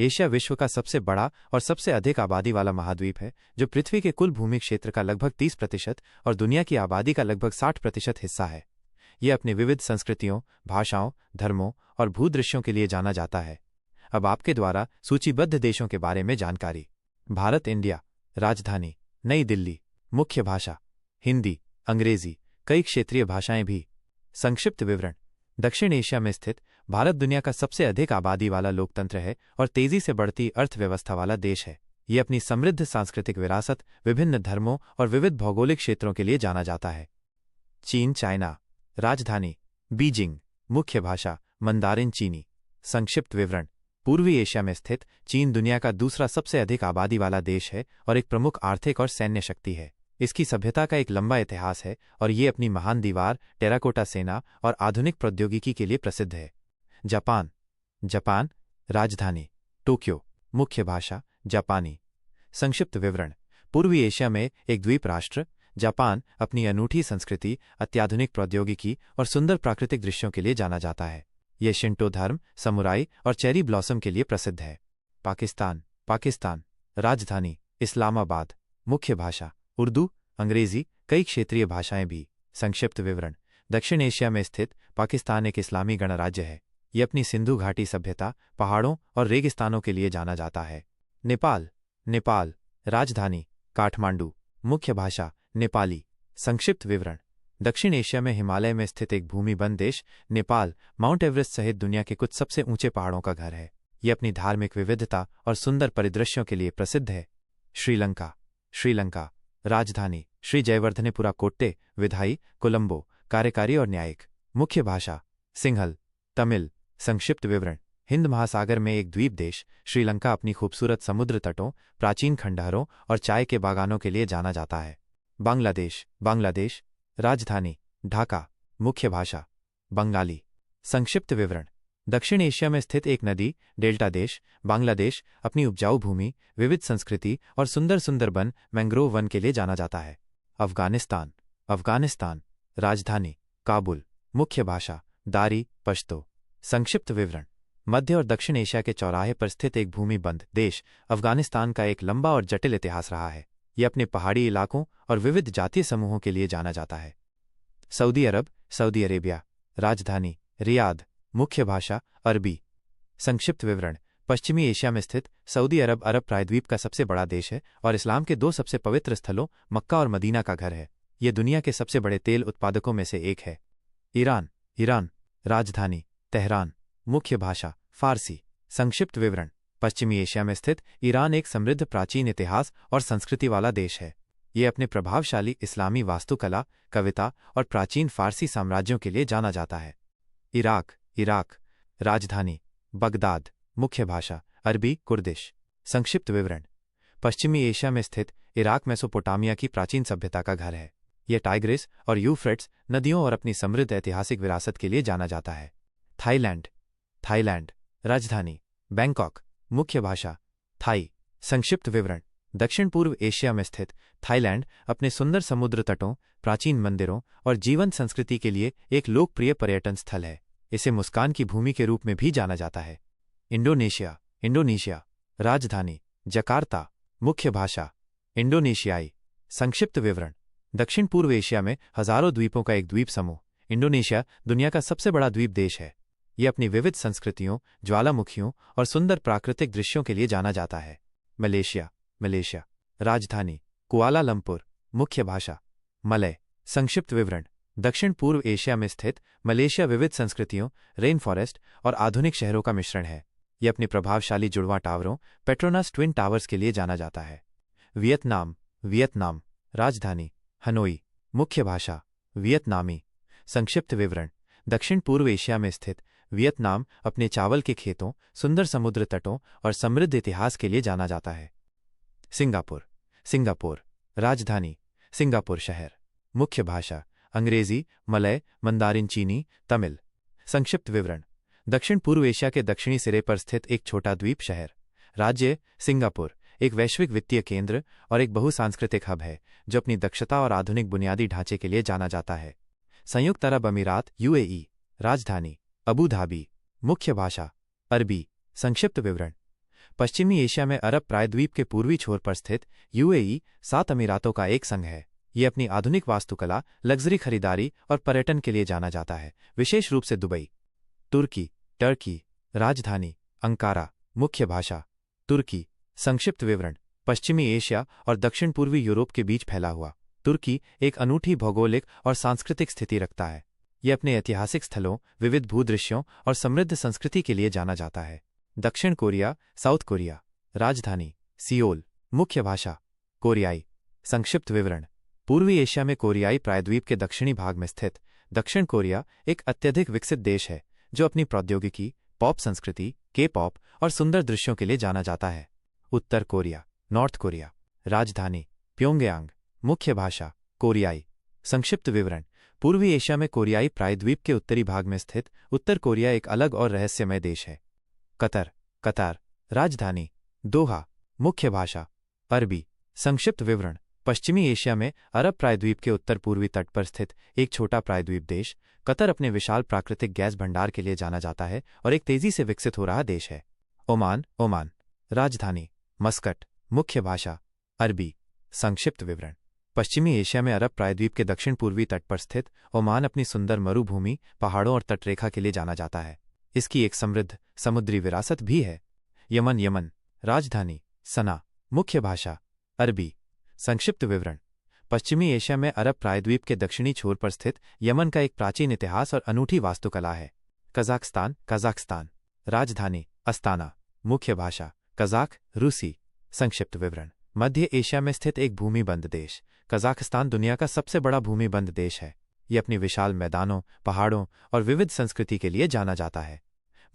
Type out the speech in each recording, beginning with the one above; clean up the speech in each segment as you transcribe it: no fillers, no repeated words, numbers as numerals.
Asia विश्व का सबसे बड़ा और सबसे अधिक आबादी वाला महाद्वीप है, जो पृथ्वी के कुल भूमि क्षेत्र का लगभग 30% और दुनिया की आबादी का लगभग 60% हिस्सा है। यह अपनी विविध संस्कृतियों, भाषाओं, धर्मों और भूदृश्यों के लिए जाना जाता है। अब आपके द्वारा सूचीबद्ध देशों के बारे में जानकारी। भारत, इंडिया। राजधानी नई दिल्ली। मुख्य भाषा हिंदी, अंग्रेजी, कई क्षेत्रीय भाषाएं भी। संक्षिप्त विवरण। दक्षिण एशिया में स्थित भारत दुनिया का सबसे अधिक आबादी वाला लोकतंत्र है और तेजी से बढ़ती अर्थव्यवस्था वाला देश है। ये अपनी समृद्ध सांस्कृतिक विरासत, विभिन्न धर्मों और विविध भौगोलिक क्षेत्रों के लिए जाना जाता है। चीन, चाइना। राजधानी बीजिंग। मुख्य भाषा मंदारिन चीनी। संक्षिप्त विवरण। पूर्वी एशिया में स्थित चीन दुनिया का दूसरा सबसे अधिक आबादी वाला देश है और एक प्रमुख आर्थिक और सैन्य शक्ति है। इसकी सभ्यता का एक लंबा इतिहास है और ये अपनी महान दीवार, टेराकोटा सेना और आधुनिक प्रौद्योगिकी के लिए प्रसिद्ध है। जापान। जापान। राजधानी टोक्यो। मुख्य भाषा जापानी। संक्षिप्त विवरण। पूर्वी एशिया में एक द्वीप राष्ट्र, जापान अपनी अनूठी संस्कृति, अत्याधुनिक प्रौद्योगिकी और सुंदर प्राकृतिक दृश्यों के लिए जाना जाता है। यह शिंटो धर्म, समुराई और चेरी ब्लॉसम के लिए प्रसिद्ध है। पाकिस्तान। पाकिस्तान। राजधानी इस्लामाबाद। मुख्य भाषा उर्दू, अंग्रेजी, कई क्षेत्रीय भाषाएं भी। संक्षिप्त विवरण। दक्षिण एशिया में स्थित पाकिस्तान एक इस्लामी गणराज्य है। यह अपनी सिंधु घाटी सभ्यता, पहाड़ों और रेगिस्तानों के लिए जाना जाता है। नेपाल। नेपाल। राजधानी काठमांडू। मुख्य भाषा नेपाली। संक्षिप्त विवरण। दक्षिण एशिया में हिमालय में स्थित एक भूमिबंध देश, नेपाल माउंट एवरेस्ट सहित दुनिया के कुछ सबसे ऊंचे पहाड़ों का घर है। यह अपनी धार्मिक विविधता और सुंदर परिदृश्यों के लिए प्रसिद्ध है। श्रीलंका। श्रीलंका। राजधानी श्री जयवर्धनेपुरा कोट्टे, विधायी कोलंबो, कार्यकारी और न्यायिक। मुख्य भाषा सिंहल, तमिल। संक्षिप्त विवरण। हिंद महासागर में एक द्वीप देश, श्रीलंका अपनी खूबसूरत समुद्र तटों, प्राचीन खंडहरों और चाय के बागानों के लिए जाना जाता है। बांग्लादेश। बांग्लादेश। राजधानी ढाका। मुख्य भाषा बंगाली। संक्षिप्त विवरण। दक्षिण एशिया में स्थित एक नदी डेल्टा देश, बांग्लादेश अपनी उपजाऊ भूमि, विविध संस्कृति और सुंदर सुंदरबन मैंग्रोव वन के लिए जाना जाता है। अफगानिस्तान। अफगानिस्तान। राजधानी काबुल। मुख्य भाषा दारी, पश्तो। संक्षिप्त विवरण। मध्य और दक्षिण एशिया के चौराहे पर स्थित एक भूमिबंध देश, अफगानिस्तान का एक लंबा और जटिल इतिहास रहा है। यह अपने पहाड़ी इलाकों और विविध जातीय समूहों के लिए जाना जाता है। सऊदी अरब, सऊदी अरेबिया। राजधानी रियाद। मुख्य भाषा अरबी। संक्षिप्त विवरण। पश्चिमी एशिया में स्थित सऊदी अरब अरब प्रायद्वीप का सबसे बड़ा देश है और इस्लाम के दो सबसे पवित्र स्थलों मक्का और मदीना का घर है। यह दुनिया के सबसे बड़े तेल उत्पादकों में से एक है। ईरान। ईरान। राजधानी तेहरान। मुख्य भाषा फारसी। संक्षिप्त विवरण। पश्चिमी एशिया में स्थित ईरान एक समृद्ध प्राचीन इतिहास और संस्कृति वाला देश है। यह अपने प्रभावशाली इस्लामी वास्तुकला, कविता और प्राचीन फारसी साम्राज्यों के लिए जाना जाता है। इराक। इराक। राजधानी बगदाद। मुख्य भाषा अरबी, कुर्दिश। संक्षिप्त विवरण। पश्चिमी एशिया में स्थित इराक मेसोपोटामिया की प्राचीन सभ्यता का घर है। यह टाइग्रिस और यूफ्रेट्स नदियों और अपनी समृद्ध ऐतिहासिक विरासत के लिए जाना जाता है। थाईलैंड। थाईलैंड। राजधानी बैंकॉक। मुख्य भाषा थाई। संक्षिप्त विवरण। दक्षिण पूर्व एशिया में स्थित थाईलैंड अपने सुंदर समुद्र तटों, प्राचीन मंदिरों और जीवंत संस्कृति के लिए एक लोकप्रिय पर्यटन स्थल है। इसे मुस्कान की भूमि के रूप में भी जाना जाता है। इंडोनेशिया। इंडोनेशिया। राजधानी जकार्ता। मुख्य भाषा इंडोनेशियाई। संक्षिप्त विवरण। दक्षिण पूर्व एशिया में हजारों द्वीपों का एक द्वीप समूह, इंडोनेशिया दुनिया का सबसे बड़ा द्वीप देश है। यह अपनी विविध संस्कृतियों, ज्वालामुखियों और सुंदर प्राकृतिक दृश्यों के लिए जाना जाता है। मलेशिया। मलेशिया। राजधानी कुआलालंपुर। मुख्य भाषा मलय। संक्षिप्त विवरण। दक्षिण पूर्व एशिया में स्थित मलेशिया विविध संस्कृतियों, रेन फॉरेस्ट और आधुनिक शहरों का मिश्रण है। यह अपनी प्रभावशाली जुड़वां टावरों, पेट्रोनास ट्विन टावर्स के लिए जाना जाता है। वियतनाम। वियतनाम। राजधानी हनोई। मुख्य भाषा वियतनामी। संक्षिप्त विवरण। दक्षिण पूर्व एशिया में स्थित वियतनाम अपने चावल के खेतों, सुंदर समुद्र तटों और समृद्ध इतिहास के लिए जाना जाता है। सिंगापुर। सिंगापुर। राजधानी सिंगापुर शहर। मुख्य भाषा अंग्रेजी, मलय, मंदारिन चीनी, तमिल। संक्षिप्त विवरण। दक्षिण पूर्व एशिया के दक्षिणी सिरे पर स्थित एक छोटा द्वीप शहर। राज्य सिंगापुर एक वैश्विक वित्तीय केंद्र और एक बहुसांस्कृतिक हब है जो अपनी दक्षता और आधुनिक बुनियादी ढांचे के लिए जाना जाता है। संयुक्त अरब अमीरात यूएई। राजधानी अबू धाबी। मुख्य भाषा अरबी। संक्षिप्त विवरण। पश्चिमी एशिया में अरब प्रायद्वीप के पूर्वी छोर पर स्थित यूएई 7 अमीरातों का एक संघ है। ये अपनी आधुनिक वास्तुकला, लग्जरी खरीदारी और पर्यटन के लिए जाना जाता है, विशेष रूप से दुबई। तुर्की। टर्की। राजधानी अंकारा। मुख्य भाषा तुर्की। संक्षिप्त विवरण। पश्चिमी एशिया और दक्षिण पूर्वी यूरोप के बीच फैला हुआ तुर्की एक अनूठी भौगोलिक और सांस्कृतिक स्थिति रखता है। ये अपने ऐतिहासिक स्थलों, विविध भूदृश्यों और समृद्ध संस्कृति के लिए जाना जाता है। दक्षिण कोरिया। South Korea. राजधानी सियोल। मुख्य भाषा कोरियाई। संक्षिप्त विवरण। पूर्वी एशिया में कोरियाई प्रायद्वीप के दक्षिणी भाग में स्थित दक्षिण कोरिया एक अत्यधिक विकसित देश है, जो अपनी प्रौद्योगिकी, पॉप संस्कृति, के पॉप और सुंदर दृश्यों के लिए जाना जाता है। उत्तर कोरिया। North Korea. राजधानी प्योंगयांग। मुख्य भाषा कोरियाई। संक्षिप्त विवरण। पूर्वी एशिया में कोरियाई प्रायद्वीप के उत्तरी भाग में स्थित उत्तर कोरिया एक अलग और रहस्यमय देश है। कतर। कतार। राजधानी दोहा। मुख्य भाषा अरबी। संक्षिप्त विवरण। पश्चिमी एशिया में अरब प्रायद्वीप के उत्तर पूर्वी तट पर स्थित एक छोटा प्रायद्वीप देश कतर अपने विशाल प्राकृतिक गैस भंडार के लिए जाना जाता है और एक तेजी से विकसित हो रहा देश है। ओमान। ओमान। राजधानी मस्कट। मुख्य भाषा अरबी। संक्षिप्त विवरण। पश्चिमी एशिया में अरब प्रायद्वीप के दक्षिण पूर्वी तट पर स्थित ओमान अपनी सुंदर मरुभूमि, पहाड़ों और तटरेखा के लिए जाना जाता है। इसकी एक समृद्ध समुद्री विरासत भी है। यमन। यमन। राजधानी सना। मुख्य भाषा अरबी। संक्षिप्त विवरण। पश्चिमी एशिया में अरब प्रायद्वीप के दक्षिणी छोर पर स्थित यमन का एक प्राचीन इतिहास और अनूठी वास्तुकला है। कजाकिस्तान। कजाकिस्तान। राजधानी अस्ताना। मुख्य भाषा कजाक, रूसी। संक्षिप्त विवरण। मध्य एशिया में स्थित एक भूमिबंध देश कजाकिस्तान दुनिया का सबसे बड़ा भूमिबंध देश है। ये अपनी विशाल मैदानों, पहाड़ों और विविध संस्कृति के लिए जाना जाता है।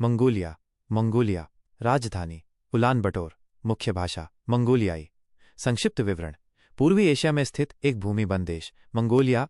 मंगोलिया। मंगोलिया। राजधानी उलान बटोर। मुख्य भाषा मंगोलियाई। संक्षिप्त विवरण। पूर्वी एशिया में स्थित एक भूमिबंध देश मंगोलिया